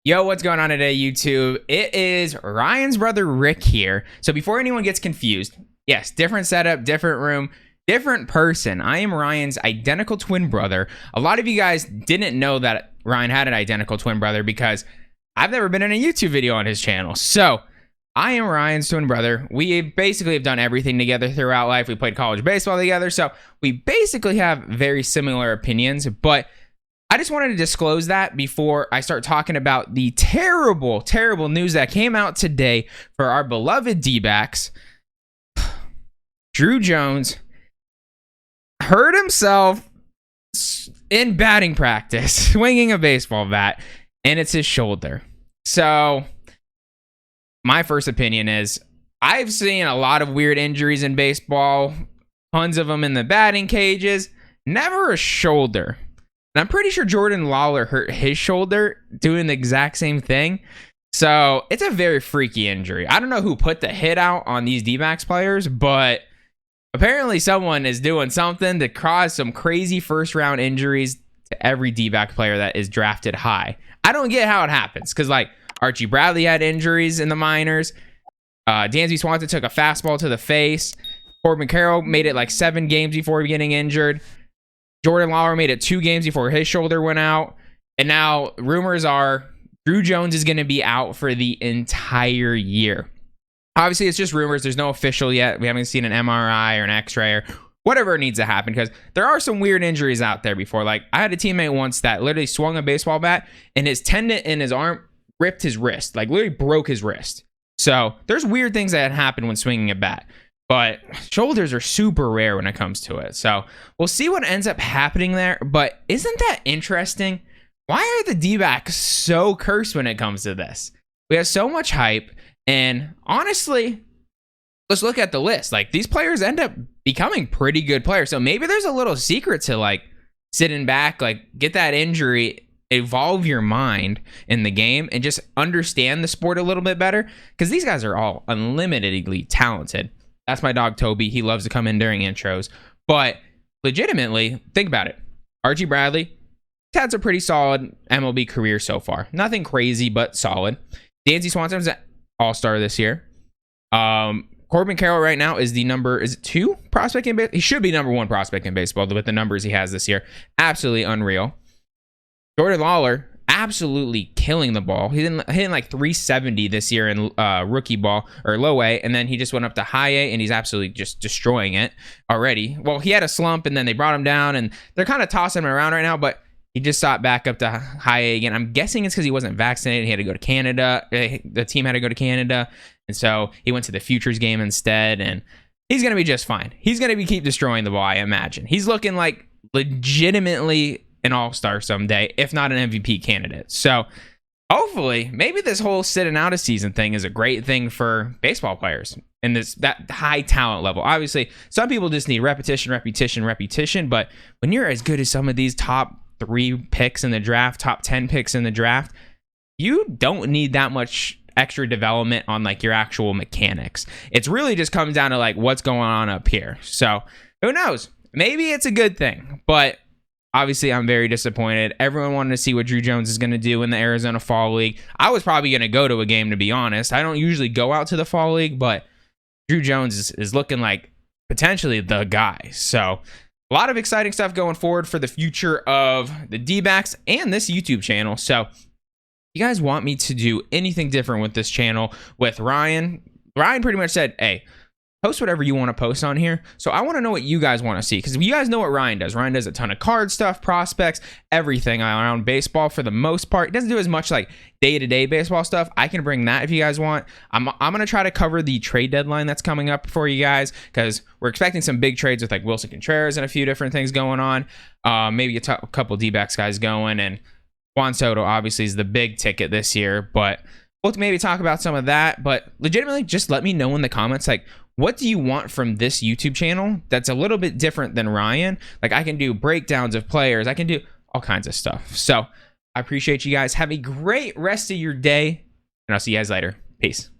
Yo, what's going on today, YouTube? It is Ryan's brother Rick here. So before anyone gets confused, yes, different setup, different room, different person. I am Ryan's identical twin brother. A lot of you guys didn't know that Ryan had an identical twin brother because I've never been in a YouTube video on his channel. So I am Ryan's twin brother. We basically have done everything together throughout life. We played college baseball together. So we basically have very similar opinions, but I just wanted to disclose that before I start talking about the terrible, terrible news that came out today for our beloved D-backs. Druw Jones hurt himself in batting practice, swinging a baseball bat, and it's his shoulder. So my first opinion is I've seen a lot of weird injuries in baseball, tons of them in the batting cages, never a shoulder. And I'm pretty sure Jordan Lawler hurt his shoulder doing the exact same thing. So it's a very freaky injury. I don't know who put the hit out on these D-backs players, but apparently someone is doing something to cause some crazy first round injuries to every D-back player that is drafted high. I don't get how it happens because like Archie Bradley had injuries in the minors. Dansby Swanson took a fastball to the face. Corbin Carroll made it like 7 games before getting injured. Jordan Lawler made it 2 games before his shoulder went out. And now rumors are Druw Jones is going to be out for the entire year. Obviously, it's just rumors. There's no official yet. We haven't seen an MRI or an X-ray or whatever needs to happen because there are some weird injuries out there before. Like, I had a teammate once that literally swung a baseball bat and his tendon in his arm ripped his wrist, like literally broke his wrist. So there's weird things that happen when swinging a bat. But shoulders are super rare when it comes to it. So we'll see what ends up happening there. But isn't that interesting? Why are the D-backs so cursed when it comes to this? We have so much hype. And honestly, let's look at the list. Like, these players end up becoming pretty good players. So maybe there's a little secret to like sitting back, like get that injury, evolve your mind in the game, and just understand the sport a little bit better. Because these guys are all unlimitedly talented. That's my dog, Toby. He loves to come in during intros. But legitimately, think about it. Archie Bradley had a pretty solid MLB career so far. Nothing crazy, but solid. Dansby Swanson's an all-star this year. Corbin Carroll right now is the is it 2 prospect in baseball? He should be number 1 prospect in baseball with the numbers he has this year. Absolutely unreal. Jordan Lawler, absolutely killing the ball. He hitting like 370 this year in rookie ball or low A, and then he just went up to high A, and he's absolutely just destroying it already. Well, he had a slump, and then they brought him down, and they're kind of tossing him around right now, but he just shot back up to high A again. I'm guessing it's because he wasn't vaccinated. He had to go to Canada. The team had to go to Canada, and so he went to the Futures game instead, and he's going to be just fine. He's going to keep destroying the ball, I imagine. He's looking like legitimately an all-star someday, if not an MVP candidate. So hopefully, maybe this whole sitting out a season thing is a great thing for baseball players and that high talent level. Obviously, some people just need repetition, but when you're as good as some of these top 3 picks in the draft, top 10 picks in the draft, you don't need that much extra development on like your actual mechanics. It's really just comes down to like what's going on up here. So who knows? Maybe it's a good thing, but obviously, I'm very disappointed. Everyone wanted to see what Druw Jones is going to do in the Arizona Fall League. I was probably going to go to a game, to be honest. I don't usually go out to the Fall League, but Druw Jones is looking like potentially the guy. So a lot of exciting stuff going forward for the future of the D-backs and this YouTube channel. So if you guys want me to do anything different with this channel with Ryan pretty much said, hey, post whatever you want to post on here. So I want to know what you guys want to see, because you guys know what Ryan does. Ryan does a ton of card stuff, prospects, everything around baseball for the most part. He doesn't do as much like day-to-day baseball stuff. I can bring that if you guys want. I'm going to try to cover the trade deadline that's coming up for you guys, because we're expecting some big trades with like Wilson Contreras and a few different things going on. Maybe a couple D-backs guys going, and Juan Soto obviously is the big ticket this year, but we'll maybe talk about some of that. But legitimately, just let me know in the comments, like, what do you want from this YouTube channel that's a little bit different than Ryan? Like, I can do breakdowns of players. I can do all kinds of stuff. So I appreciate you guys. Have a great rest of your day, and I'll see you guys later. Peace.